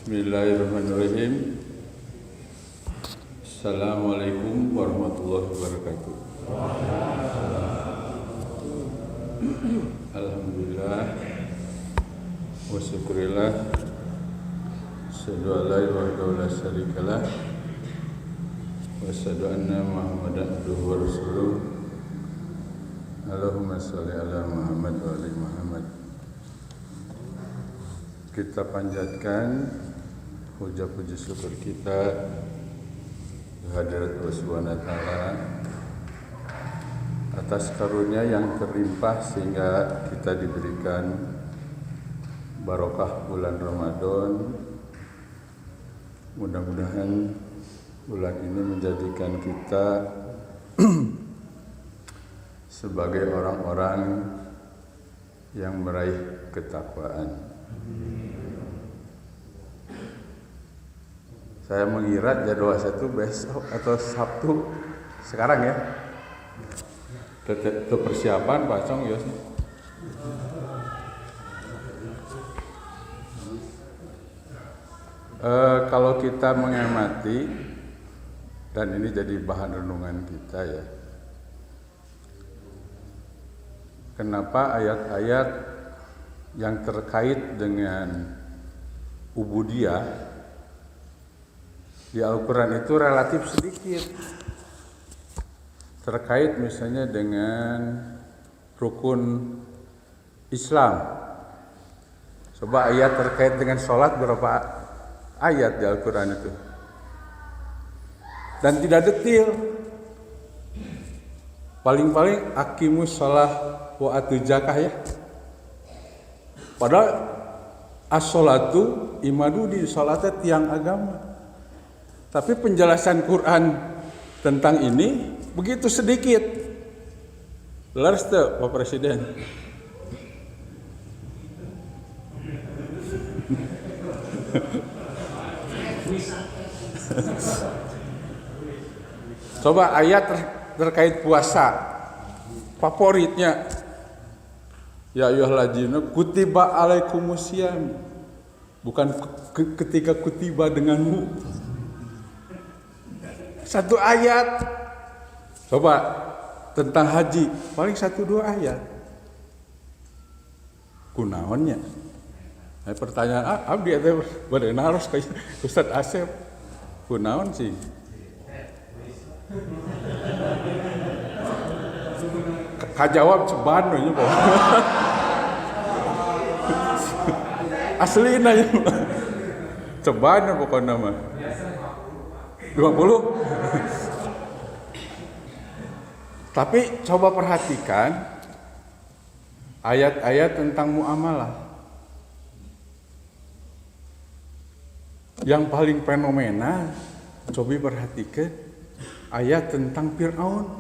Bismillahirrahmanirrahim. Assalamualaikum warahmatullahi wabarakatuh. Alhamdulillah wa syukurillah. Asyhadu an la ilaha illallah wa syarikalah wa asyhadu anna Muhammadan abduhu wa rasuluh. Allahumma shalli ala Muhammad wa ali Muhammad. Kita panjatkan puja-puji syukur kita kehadirat Allah Subhanahu wa taala atas karunia yang terlimpah sehingga kita diberikan barokah bulan Ramadan. Mudah-mudahan bulan ini menjadikan kita sebagai orang-orang yang meraih ketakwaan. Saya mengira jadwal satu besok atau Sabtu sekarang ya. Itu persiapan Pak Cong ya. Kalau kita mengamati dan ini jadi bahan renungan kita ya. Kenapa ayat-ayat yang terkait dengan ubudiyah di Al-Quran itu relatif sedikit, terkait misalnya dengan rukun Islam. Coba ayat terkait dengan sholat berapa ayat di Al-Quran itu, dan tidak detil. Paling-paling aqimus shalah wa atuz zakah ya. Padahal as-sholatu imadu di sholatnya tiang agama. Tapi penjelasan Quran tentang ini begitu sedikit. Leres tuh Pak Presiden. Coba ayat terkait puasa favoritnya. Ya ayyuhalladzina kutiba alaikumusiyam. Bukan ketika kutiba denganmu. Satu ayat. Coba tentang haji paling 1-2 ayat. Kunaonnya? Pertanyaan abdi eta berenang harus ke Ustaz Asep. Kunaon sih? Kajawab ceban nya po. Aslina nya. Ceban pokona mah. 20. Tapi coba perhatikan ayat-ayat tentang muamalah. Yang paling fenomena, coba perhatikan ayat tentang Fir'aun.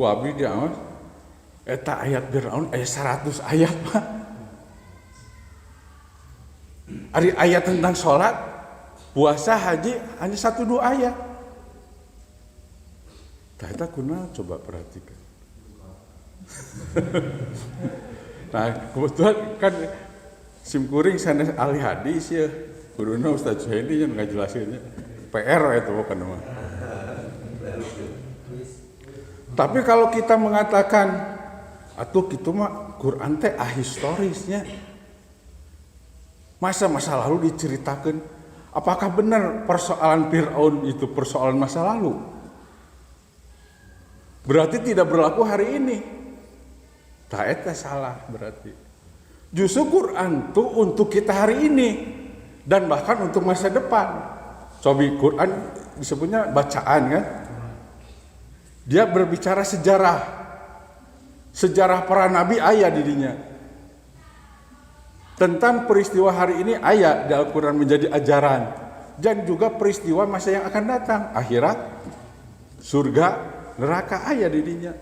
Wabi dia eta ayat Fir'aun ayat 100 ayat Pak. Ari ayat tentang sholat, puasa, haji hanya 1-2 ayat. Kita kuna coba perhatikan. Nah kebetulan kan simkuring sanes ahli hadis ya. Guruna Ustaz Suhaidi yang ngajelasinnya. PR itu bukan nama. Tapi kalau kita mengatakan atuh kitu mah Quran teh ahistorisnya. Masa lalu diceritakan. Apakah benar persoalan Fir'aun itu persoalan masa lalu? Berarti tidak berlaku hari ini. Tah eta salah berarti. Justru Quran itu untuk kita hari ini dan bahkan untuk masa depan. Coba Quran disebutnya bacaan kan? Dia berbicara sejarah. Sejarah para nabi aya di dinya. Tentang peristiwa hari ini ayat di Al-Quran menjadi ajaran. Dan juga peristiwa masa yang akan datang. Akhirat, surga, neraka ayat di dinya.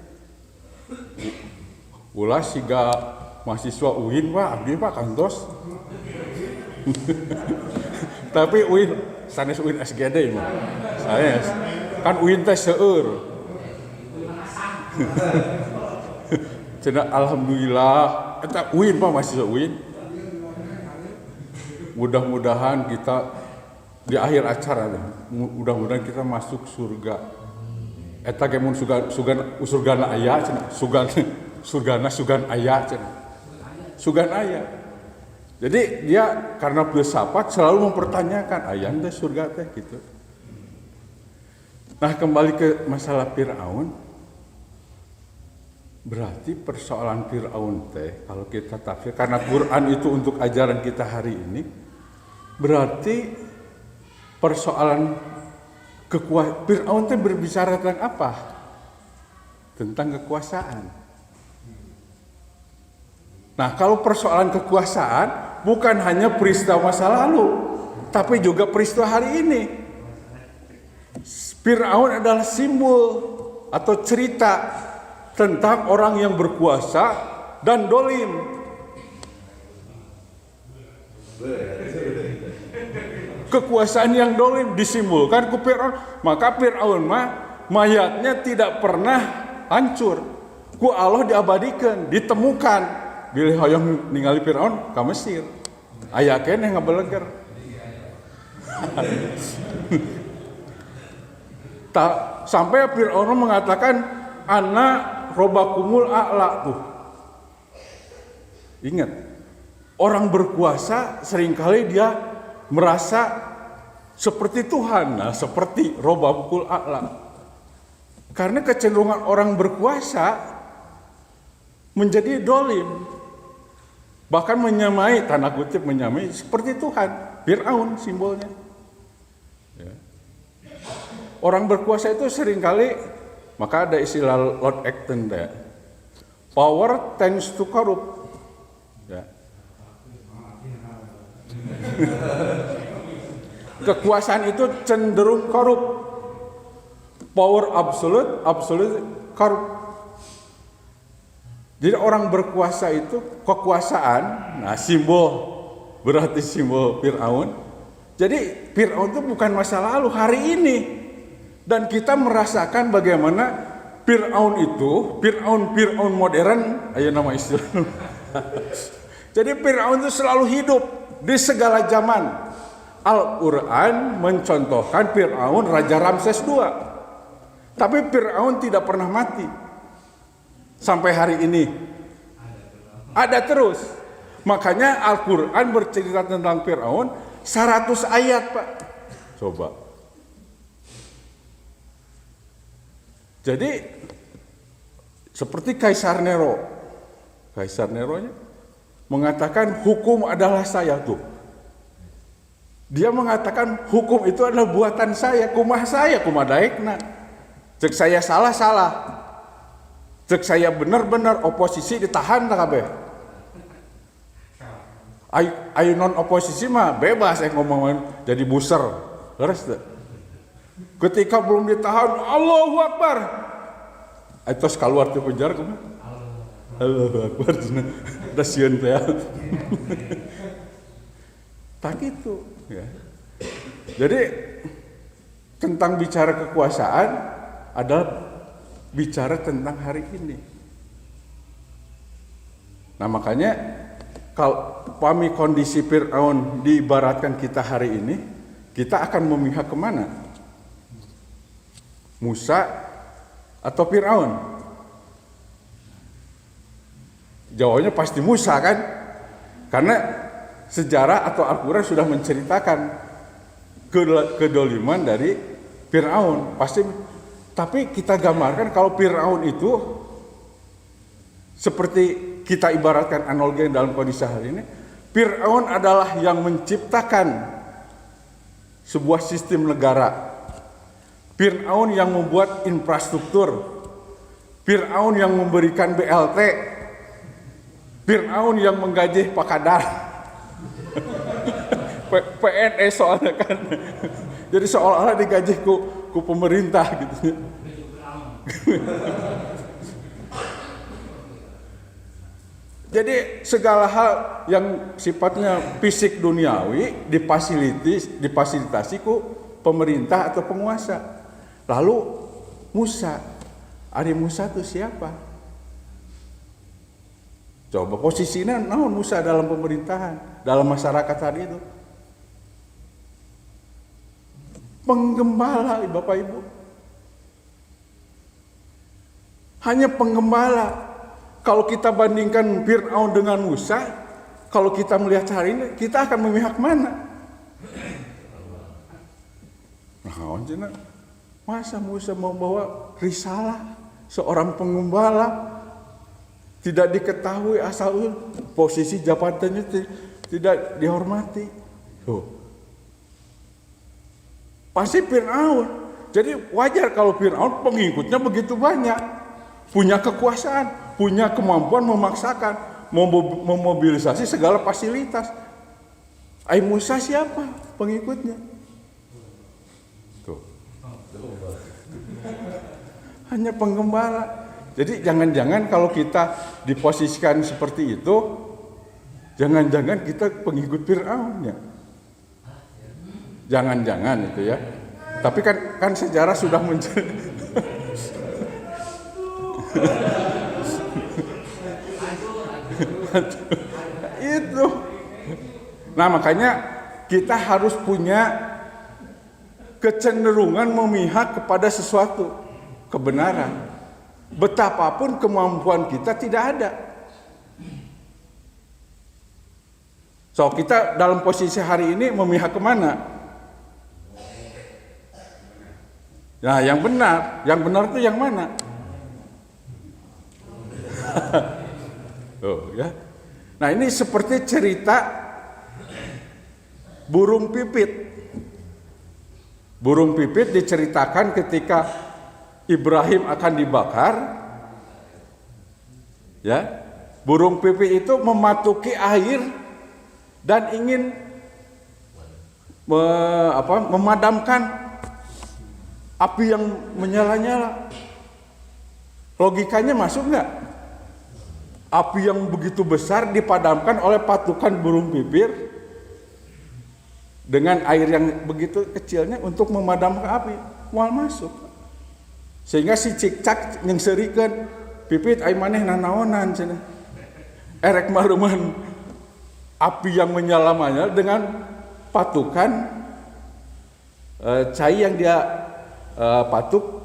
Ulah siga mahasiswa UIN Pak, abdi Pak kantos. Tapi UIN, sanes UIN SGD mah. Sanes. Kan UIN teh seueur. Cenah alhamdulillah eta UIN Pak mahasiswa UIN. mudah-mudahan kita di akhir acara, mudah-mudahan kita masuk surga. Eta ge mun surgana aya cenah, sugan aya cenah. Sugan aya. Jadi dia karena filsafat selalu mempertanyakan aya teh surga teh gitu. Nah, kembali ke masalah Firaun. Berarti persoalan Firaun teh kalau kita tafsir karena Quran itu untuk ajaran kita hari ini, berarti persoalan Firaun teh berbicara tentang apa? Tentang kekuasaan. Nah, kalau persoalan kekuasaan bukan hanya peristiwa masa lalu, tapi juga peristiwa hari ini. Firaun adalah simbol atau cerita tentang orang yang berkuasa dan dolim. Kekuasaan yang dolim disimbolkan ke Firaun, maka Firaun mayatnya tidak pernah hancur. Ku Allah diabadikan, ditemukan. Bila hoyong ningali Firaun ka Mesir. Aya keneh ngabeleger. Sampai Firaun mengatakan anak robakumul a'la tuh. Ingat, orang berkuasa seringkali dia merasa seperti Tuhan, nah, seperti robakumul a'la. Karena kecenderungan orang berkuasa menjadi dolim, bahkan menyamai, tanda kutip menyamai seperti Tuhan. Firaun simbolnya. Ya. Orang berkuasa itu seringkali, maka ada istilah Lord Acton ya. Power tends to corrupt. Ya. Kekuasaan itu cenderung korup. Power absolute korup. Jadi orang berkuasa itu kekuasaan, nah berarti simbol Firaun. Jadi Firaun itu bukan masa lalu, hari ini. Dan kita merasakan bagaimana Firaun itu, Firaun modern, ayo nama istilah. Jadi Firaun itu selalu hidup di segala zaman. Al-Quran mencontohkan Firaun Raja Ramses II. Tapi Firaun tidak pernah mati. Sampai hari ini. Ada terus. Makanya Al-Quran bercerita tentang Firaun 100 ayat, Pak. Coba. Jadi seperti Kaisar Nero. Kaisar Neronya mengatakan hukum adalah saya tuh. Dia mengatakan hukum itu adalah buatan saya, kumah daekna. Cek saya salah. Cek saya benar oposisi ditahan tak kabeh. Ayo non oposisi mah bebas ngomong jadi buser. Leres teh. Ketika belum ditahan, Allahu Akbar. Terus keluar dari penjara kemana? Allahu Akbar. Udah sieun teh. Tak gitu. Ya. Jadi tentang bicara kekuasaan adalah bicara tentang hari ini. Nah makanya kalau pami kondisi Firaun diibaratkan kita hari ini, kita akan memihak kemana? Musa atau Firaun? Jawabannya pasti Musa kan? Karena sejarah atau Al-Quran sudah menceritakan kedoliman dari Firaun. Pasti, tapi kita gambarkan kalau Firaun itu seperti kita ibaratkan analogi dalam kondisi hari ini. Firaun adalah yang menciptakan sebuah sistem negara. Firaun yang membuat infrastruktur, Firaun yang memberikan BLT, Firaun yang menggaji Pak Kadar, PNS soalnya kan, jadi seolah-olah digaji ku pemerintah gitu. Jadi segala hal yang sifatnya fisik duniawi difasilitasi ku pemerintah atau penguasa. Lalu Musa, Musa itu siapa? Coba posisinya naon Musa dalam pemerintahan, dalam masyarakat tadi itu. Penggembala, Bapak Ibu. Hanya penggembala. Kalau kita bandingkan Fir'aun dengan Musa, kalau kita melihat hari ini, kita akan memihak mana? Nah, masa Musa mau bawa risalah seorang penggembala, tidak diketahui asal posisi jabatannya tidak dihormati. Pasti Fir'aun. Jadi wajar kalau Fir'aun pengikutnya begitu banyak, punya kekuasaan, punya kemampuan memaksakan, memobilisasi segala fasilitas. Musa siapa pengikutnya? Tuh. Hanya penggembala. Jadi jangan-jangan kalau kita diposisikan seperti itu, jangan-jangan kita pengikut Fir'aunnya. Jangan-jangan itu ya. Tapi kan sejarah sudah menjadi itu. Nah, makanya kita harus punya kecenderungan memihak kepada sesuatu kebenaran. Betapapun kemampuan kita tidak ada. So, kita dalam posisi hari ini memihak kemana? Nah, yang benar itu yang mana? Oh, ya. Nah, ini seperti cerita burung pipit. Burung pipit diceritakan ketika Ibrahim akan dibakar. Ya. Burung pipit itu mematuki air dan ingin memadamkan api yang menyala-nyala. Logikanya masuk nggak? Api yang begitu besar dipadamkan oleh patukan burung pipit dengan air yang begitu kecilnya untuk memadamkan api. Moal masuk. Sehingga si cicak nyengseurekeun pipit ai maneh nanaonan cenah. Erek maruman api yang menyala-nyala dengan patukan cai yang dia patuk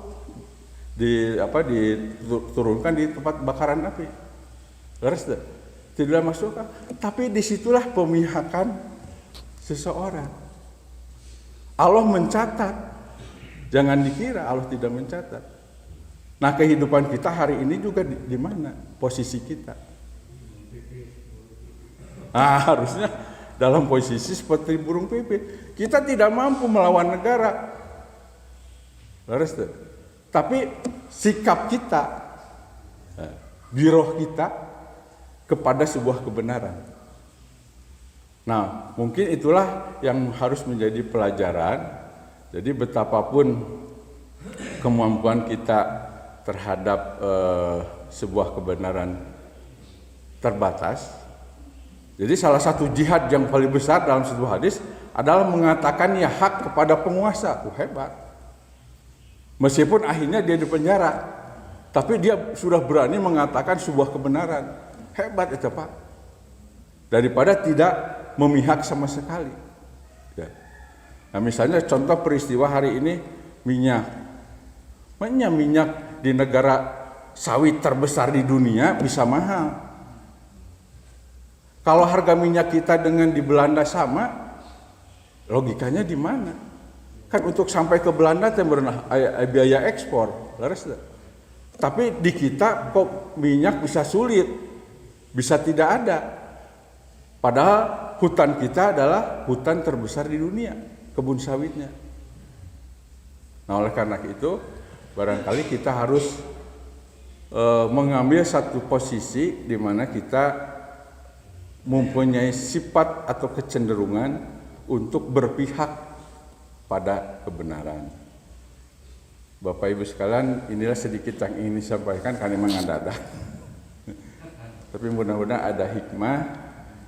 diturunkan di tempat bakaran api. Leres dah. Tidak masuk. Tapi disitulah pemihakan seseorang. Allah mencatat. Jangan dikira Allah tidak mencatat. Nah, kehidupan kita hari ini juga di mana posisi kita? Nah, harusnya dalam posisi seperti burung pipit. Kita tidak mampu melawan negara. Leres tuh. Tapi sikap kita, giroh kita kepada sebuah kebenaran. Nah, mungkin itulah yang harus menjadi pelajaran. Jadi betapapun kemampuan kita terhadap sebuah kebenaran terbatas. Jadi salah satu jihad yang paling besar dalam sebuah hadis adalah mengatakan ya hak kepada penguasa. Hebat. Meskipun akhirnya dia dipenjara, tapi dia sudah berani mengatakan sebuah kebenaran. Hebat itu Pak. Daripada tidak memihak sama sekali. Ya. Nah, misalnya contoh peristiwa hari ini minyak. Minyak di negara sawit terbesar di dunia bisa mahal. Kalau harga minyak kita dengan di Belanda sama, logikanya di mana? Kan untuk sampai ke Belanda biaya ekspor, laris. Tapi di kita kok minyak bisa sulit, bisa tidak ada. Padahal hutan kita adalah hutan terbesar di dunia, kebun sawitnya. Nah, oleh karena itu, barangkali kita harus mengambil satu posisi di mana kita mempunyai sifat atau kecenderungan untuk berpihak pada kebenaran. Bapak Ibu sekalian, inilah sedikit yang ingin disampaikan karena mendadak. Tapi mudah-mudahan ada hikmah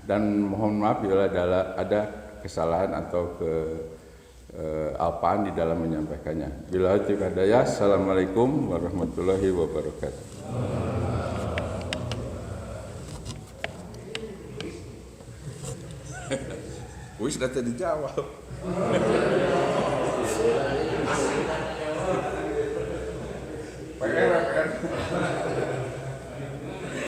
dan mohon maaf bila ada kesalahan atau kealpaan di dalam menyampaikannya. Bila tidak daya, assalamualaikum warahmatullahi wabarakatuh. Wis sudah dijawab.